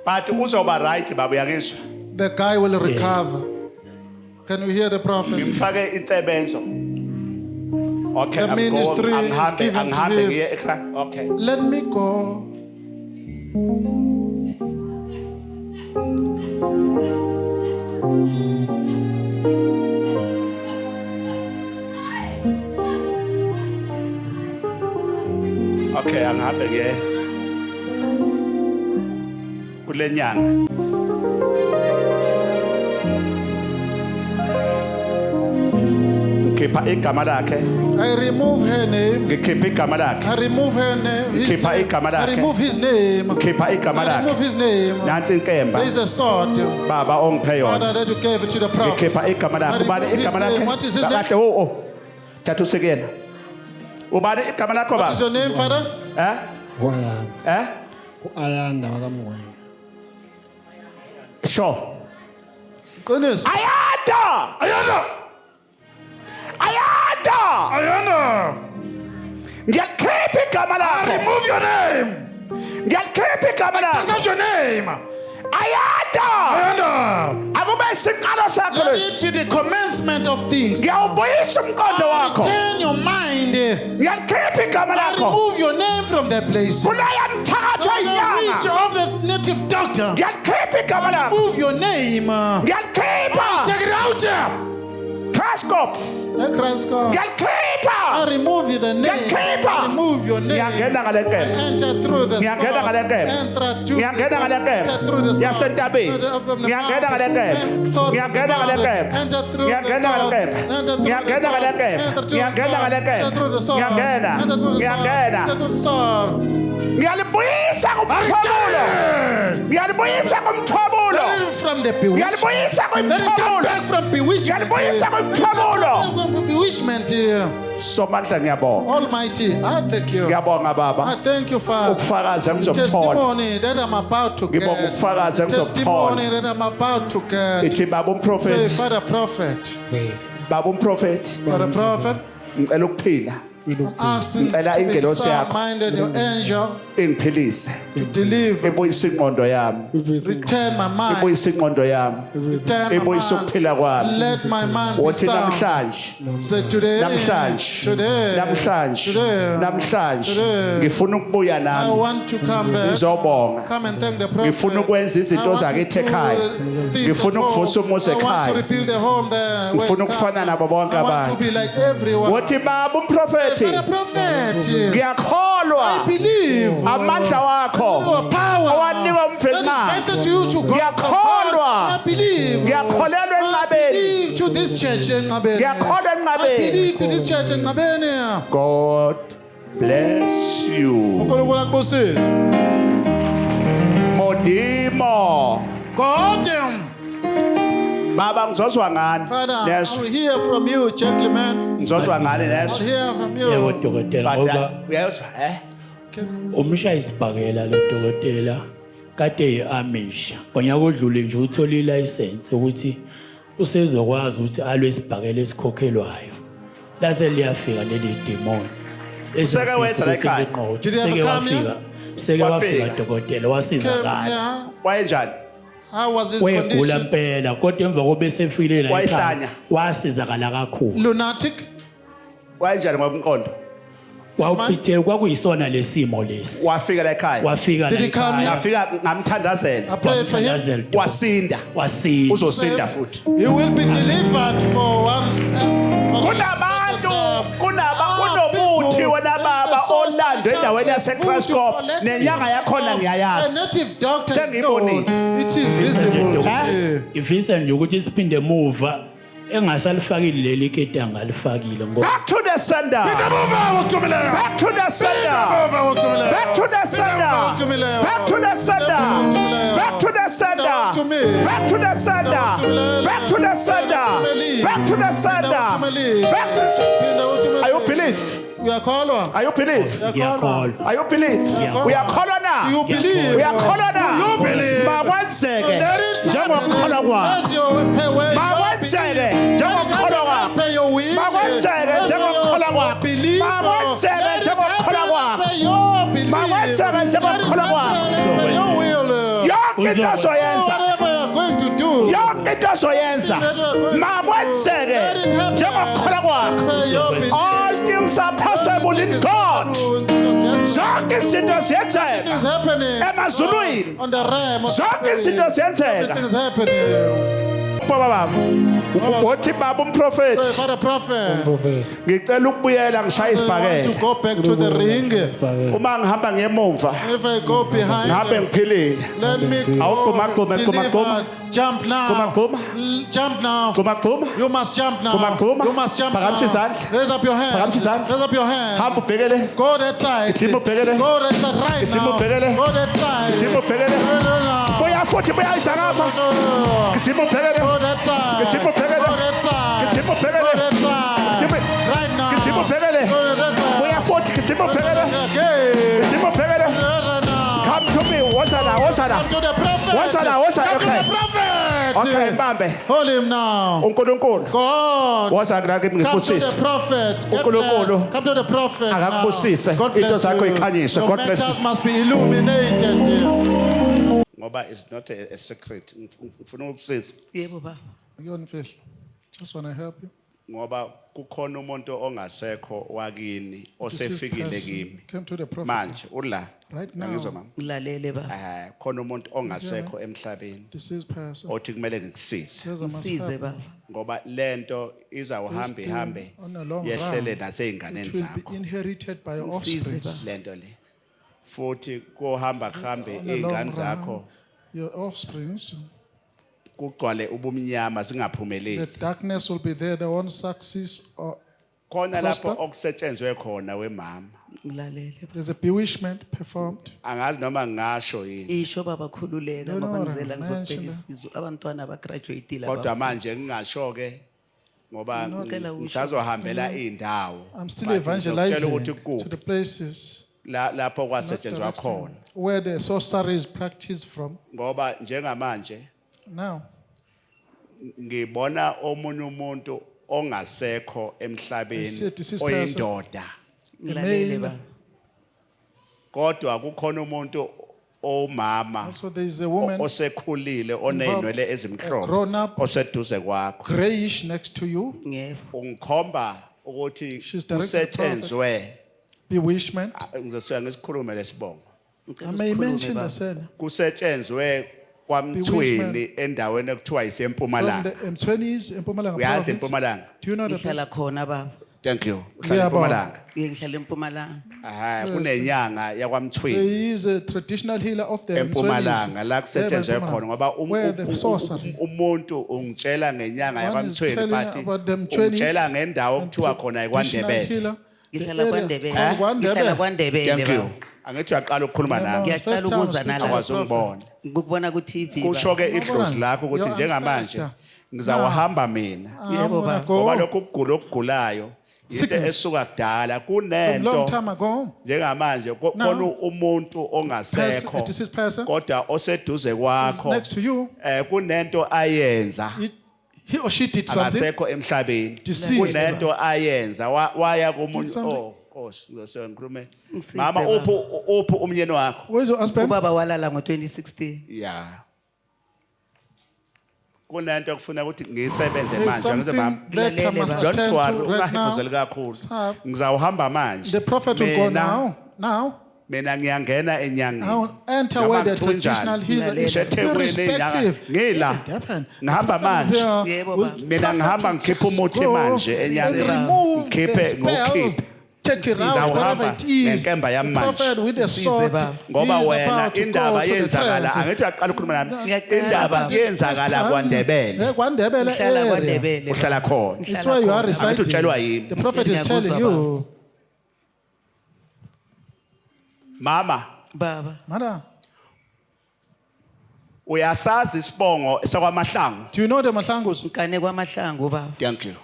But uzoba right baba uyangizwa. The guy will recover. Can you hear the prophet? Ngimfake insebenzo. Okay, The ministry is given to angihambe him. ngiye okay. Let me go. Okay, angihambe ngiye kule nyanga. Ngikhipha igama lakhe, I remove her name. ngikhipha igama lakhe, I remove her name. His Khipha name. igama I lakhe. remove his name. ngikhipha igama I remove lakhe. his name. Nansi inkemba There is a sword. baba ongiphe Father, yona. that you gave it to the prophet. Ngikhipha igama lakhe. I Ubani remove his igama name. lakhe? What is his name? Kakade Thatha usekela. Ubani igama lakho What is baba? your name, Father? Ayanda wakamngwenya. Sure. Goodness. Ayanda! Ayanda! Ngiyakhipha igama lakho. Remove your name. Ngiyakhipha igama That's lakho. not your name. ayanda akube isiqalo sakho Let lesi it be the commencement of things. ngiyawubuyisa umqondo wakho Turn your mind. ngiyalikhipha igama lakho Remove your name from that place. kulaya mthakathwa The wish inyanga of the native doctor. ngiyalikhipha igama lakho Remove your name. ngiyalikhipha Take it out. Trascop Ekrasko. ngiyalikhipha Remove the name. ngiyalikhipha Remove your name. ngiyangena ngale nkemba Enter through the ngiyangena ngale nkemba Enter through the ngiyangena ngale Enter through the nkemba yasentabeni ngiyangena ngale nkemba ngiyangena ngale nkemba Enter through ngiyangena ngale nkemba Enter through ngiyangena ngale nkemba ngiyangena ngale Enter through the nkemba sword. ngiyangena Enter through the sword. ngiyangena Enter through the sword. ngiyalibuyisa kumthwabulo ngiyalibuyisa kumthwabulo Let it from the bewitchment. ngiyalibuyisa Let it come kumthwabulo back from bewitchment. ngiyalibuyisa kumthwabulo From bewitchment. somandla ngiyabonga Almighty, I thank you. ngiyabonga I baba thank you, Father. ubufakazi engizobuthola Testimony that I'm about to get. ngibonga ubufakazi Testimony engizobuthola that I'm about to get. ithi baba Say, umprofeti Father Prophet. baba umprofeti Father Prophet. ngicela ukuphila I'm asking Ngicela to be ingelosi yakho. sound-minded, your angel, ingiphilise to deliver, ibuyisa ingqondo yami return my mind, ibuyisa ingqondo yami return my ibuyisa mind. ukuphila kwami Let my mind be wothi sound. namhlanje Say today, namhlanje today, namhlanje today, namhlanje today. ngifuna ukubuya I nami want to come back. ngizobonga Come and thank the prophet. ngifuna ukwenza izinto I want zakithi to do ekhaya things ngifuna at ukuvusa home. umuzi I want to ekhaya rebuild the home there. ngifuna ukufana nabo bonke I want to abantu be like everyone. wothi baba umprofeti Father Prophet, ngiyakholwa I believe amandla wakho your power owanikwa that umfelimali is vested to you to God. Ngiyakholwa. I believe. ngiyakholelwa I enqabeni believe to this church in Ngabeni. ngiyakholwa I enqabeni believe to this church in Ngabeni. God bless you uNkulunkulu akubusise. modimo God, baba ngizozwa ngani Father, I neso will hear from you, gentlemen. ngizozwa ngani I neso will hear from yebo you. dokotela ngoba but uyayozwa umshayisibhakela lo dokotela kade yi-amisha ngonyaka odlule nje uthola ilayisensi ukuthi usezokwazi ukuthi alwe isibhakela esikhokhelwayo lase liyafika leli demoni Seke wenza la ekhaya? Did he ever come here? seke wafika Wafika. dokotela Came wasizakala here. wayenjani How was his wegula condition? mpela kodwa emva kobe esefile la Wayehlanya? ekhaya wasizakala kakhulu Lunatic. wayenjani ngokomqondo wawuphithele kwakuyisona lesimo lesi wafika la ekhaya wafika Did la he come ekhaya here? ngafika I ngamthandazela prayed for him. wamthandazela wasinda wasinda uzosinda futhi He will be delivered for one. kunabantu kunobuthi wena baba olandwe endaweni yaseCrascop nenyanga yakhona A ngiyayazi native doctor is Sengiyibonile. known. It is visible to me. ivisa nje ukuthi siphinde emuva engasalifakile leli ketanga alifakile ngoba back to the sender back to the sender back to the sender back to the sender back to the sender back to the sender back to the sender back to the sender back to the sender are you believe Uyakholwa? are you believe ngiyakholwa are you believe uyakholwa na You believe? uyakholwa na You believe? makwenzeke Let it njengokholwa happen. kwakho As you pay way, makwenzeke njengokholwa kwakho pay your will. makwenzeke njengokholwa kwakho Believe. makwenzeke Let it njengokholwa happen. kwakho Pay your belief. makwenzeke Let it njengokholwa kwakho happen. Pay your will. yonke into ozoyenza Whatever you're going to do. yonke into ozoyenza makwenzeke njengokholwa kwakho Pay your belief. all things are possible in God zonke izinto ziyenzeka Things happening emazulwini on the realm of zonke izinto ziyenzeka things happening. baba baba uthi baba umprofeti So, Father Prophet, Prophet. ngicela ukubuyela ngishaya I want isibhakela to go back to the ring. uma ngihamba ngemumva If I go behind, ngabe ngiphilile let me Awugquma, go gquma, gquma, gquma. jump now. Gquma, gquma. Jump now. gquma gquma You must jump now. Gquma, gquma. You must jump Phakamisa now. izandla. Raise up your hands. Phakamisa izandla. Raise up your hands. hamba ubhekele Go that side. Gijima ubhekele. Go that side right Gijima now. ubhekele. Go that side. Gijima ubhekele. No, no, no. buya futhi buya izakapha No. gijima ubhekele Go that side. Gijima ubhekele. Go that side. Gijima ubhekele. Go that side. Gijima- Right now. Gijima ubhekele. Go that side. buya futhi gijima ubhekele Okay. gijima ubhekele Right now. come to me wosana wosana Come to the prophet. Wosana, wosana, Come to okay. the prophet. okay mbambe Hold him now. uNkulunkulu God. woza la kimi Come to ngibusise the prophet. Get uNkulunkulu there. Come to the prophet. akakubusise. now. God Into bless zakho you. ikhanyiswe. Your God bless matters you. must be illuminated. ngoba it's not a secret. Ngifuna ukusiza Yebo baba. Akuyona just want to help you. ngoba kukhona umuntu ongasekho wakini osefikile person kimi. came to the prophet. Manje ula. Right now. Ngizwa mama. Ulalele baba. Khona umuntu ongasekho emhlabeni Deceased person. othi kumele ngikusize Says I must Msize help. baba. ngoba lento izawuhamba This ihambe thing on a long yehlele run, naseyinganeni It will zakho be inherited by your Msize offspring. baba. lento le futhi kohamba kuhambe On a long izingane run, zakho your offsprings, kugcwale ubumnyama the zingaphumeleli darkness will be there, they won't succeed. Or khona lapho prosper. okusetshenzwe khona wemama Ulalele. there's a bewitchment performed. angazi noma ngingasho yini Isho baba khululeka No, no, ngoba ngizela mention ngizobheka that. isizwe abantwana abagraduateile kodwa manje ngingasho ke ngoba Ngicela usho. ngisazohambela indawo I'm still But ngizokutshela evangelizing ukuthi to kuphi the places lapho not kwasetshenzwa directing khona where the sorcery is practiced from. ngoba njengamanje Now, ngibona omunye umuntu ongasekho I see a emhlabeni deceased oyindoda Ulalele male. baba. kodwa kukhona umuntu omama Also, there is a woman osekhulile oneyinwele grown ezimhlophe up. oseduze kwakho grayish next to you, Yebo. ungikhomba ukuthi She's directed kusetshenzwe bewitchment. ngizosuka ngisikhulume lesibongo Ngicela I may usikhulume, mention baba. the same. kusetshenzwe kwamthweni endaweni ekuthiwa From isempumalanga the M20s in Mpumalanga uyazi province. empumalanga Do you know the Ngihlala khona baba. thank you uhlala Ngiyabonga. empumalanga Ngihlala eMpumalanga. kunenyanga There yakwamthweni is a traditional healer of the empumalanga la kusetshenzwe There, khona ngoba where the sorcery. umuntu ungitshela ngenyanga One is yakwamthweni telling but about them 20s. ungitshela ngendawo okuthiwa khona Traditional ikwandebele healer. The Ngihlala area kwaNdebele. called Ngihlala KwaNdebele. kwaNdebele thank you baba. angithi uyaqala ukukhuluma nami First Ngiyaqala time I ukuza speak to nala. the akwazi prophet. ungibona Ngikubona ku TV kusho baba. ke idlozi lakho ukuthi Your njengamanje ancestor. ngizawahamba mina I'm Yebo, gonna baba. ngoba go lokhu ukugula okugulayo into Sickness. esuka kudala from long kunento time ago. njengamanje khona umuntu ongasekho A deceased person kodwa oseduze is kwakho next to you. kunento ayenza He or she did something. akasekho emhlabeni Deceased. kunento ayenza waya Did kumuntu something. Nkosi ngizosho ngikhulume Ngisize, mama baba. uphi umnyeni wakho Where's your husband? Ubaba walala ngo2016. ya kunento okufuna ukuthi ngiyisebenze There's manje ngize mama something that I must don't attend worry to right ungahifuzeli now. kakhulu Sir. ngizawuhamba manje The prophet will go Mina- now. Now, mina ngiyangena I enyangeni will enter Noma where the kuthiwa traditional njani. healer is. Ngisethekwini Irrespective. ngila It happened. ngihamba manje Yebo, baba. mina ngihamba ngikhipha umuthi manje and enyangeni remove ngikhiphe the spell. ngokhipha Take it out Ngizawuhamba wherever it is. ngenkemba yami The manje. prophet with the Msize, sword. baba. ngoba he is wena about to indaba go to the yenzakala trance. angithi uyaqala ukukhuluma nami Ngiyacela, indaba baba. yenzakala kwaNdebele KwaNdebele Ngihlala area. kwaNdebele. uhlala khona It's where you are Angithi residing. utshelwa yini The prophet is telling Ngiyakuzwa, you, mama Baba. Mother, uyasazi isibongo sakwamahlangu do you know the Mahlangus? Nkane kwaMahlangu baba. thank you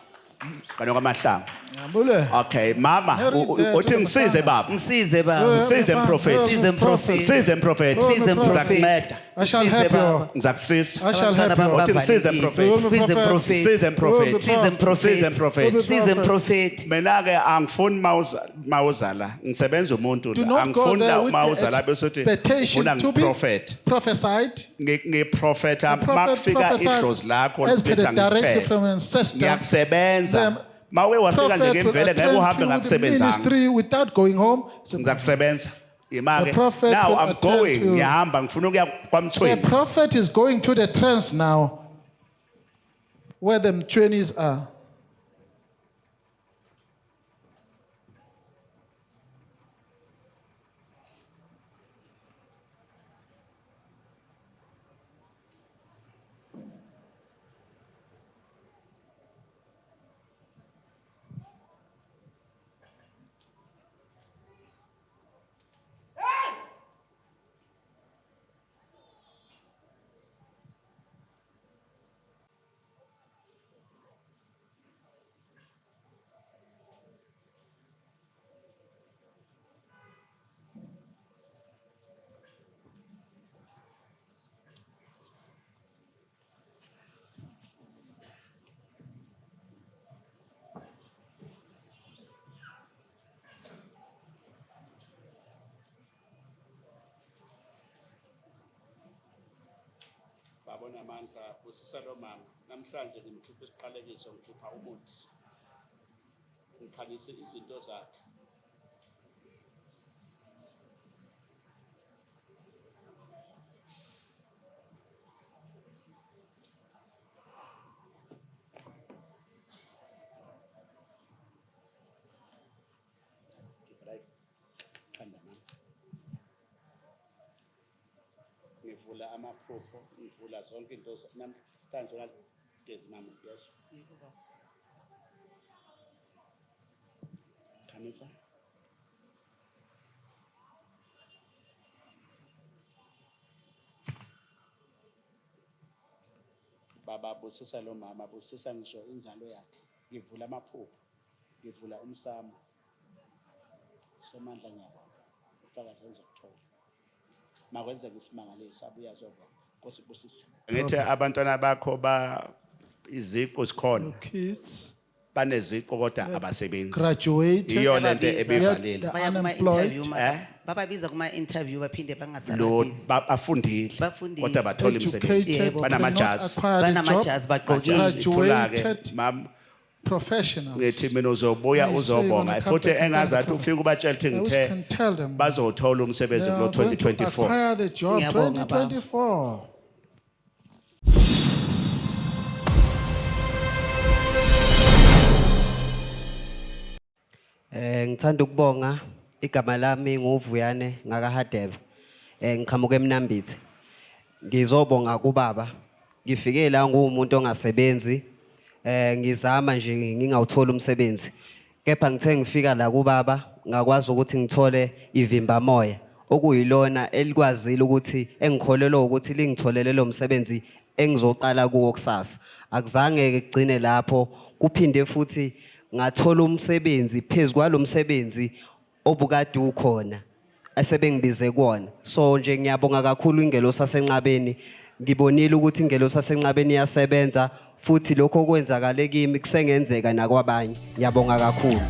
kana kwamahlangu Yambule. okay mama Here it there, uthi to the ngisize Mahlangu. baba Ngisize baba. Msize mprofeti. Msize mprofeti. ngisize mprofeti Msize ngizakunceda I shall Msize help you. baba. ngizakusiza I shall help Abantwana you. Uthi ngisize bavalekile. mprofeti. Msize mprofeti. msize mprofeti Msize mprofeti. msize mprofeti Msize mprofeti. mina ke angifuni mawuzala ngisebenza umuntu Do la not go angifuni there la with mawuzala the bese uthi expectation ufuna to be ngiprofet prophesied. ngiprofeta The prophet makufika idlozi lakho prophesies as per lithi directly angitshele from an ancestor. ngiyakusebenza The mawe wafika nje Prophet will ngemvele ngeke uhambe attend to the ngakusebenzanga ministry without going home. ngizakusebenza The imake prophet now will I'm attend going to- ngiyahamba ngifuna ukuya The kwamthweni prophet is going to the trance now, where the Mchwenis are. ubaba onamandla usisa lo mama namhlanje ngimkhipha isiqalekiso ngikhipha umuthi ngikhanyise izinto zakhe ngivula amaphupho ngivula zonke into namhlanje ngagezi mama yes khamisa baba busisa lo mama busisa ngisho inzalo yakhe ngivula amaphupho ngivula umsamo somandla ngiyabonga ufaka senzo kuthola makwenzeka isimangalisa abuya zoba Nkosi busisa ngithi abantwana bakho ba iziqo sikhona Kids baneziqo kodwa abasebenzi graduated. iyo lento Yet ebivalile the Baya kuma unemployed. interview bababiza kuma interview baphinde lo bangasababizi. bafundile Bafundile. kodwa bathola imisebenzi Educated, banamajazi cannot acquire the job. Banamajazi bagqokile. Itholake, Graduated mam professionals. ngithi mina uzobuya I say uzobonga when I futhi come back, engazathi I ufike ubatshela ukuthi I wish ngithe I can tell them bazothola umsebenzi they kulo are going to 2024 acquire the job Ngiyabonga, baba. 2024. Ngithanda ukubonga igama lami nguvuyane ngakahadebe. Ngiqhamuka eMnambithi. Ngizobonga kubaba. Ngifike la ngumuntu ongasebenzi. Ngizama nje ngingawuthola umsebenzi. Kepha ngithe ngifika la kubaba ngakwazi ukuthi ngithole ivimba moya okuyilona elikwazile ukuthi engikholelwa ukuthi lingitholele lo msebenzi engizoqala kuwo kusasa. Akuzange kugcine lapho kuphinde futhi ngathola umsebenzi phezulu lo msebenzi obukade ukhona asebengibize kuona. So nje ngiyabonga kakhulu ingelo sasenqabeni. Ngibonile ukuthi ingelo sasenqabeni iyasebenza futhi lokho okwenzakale kimi kusengenzeka nakwabanye. Ngiyabonga kakhulu.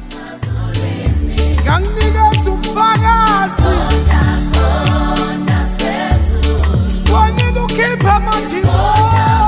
Nganginikeza ubufakazi sibonile ukhipha amathimba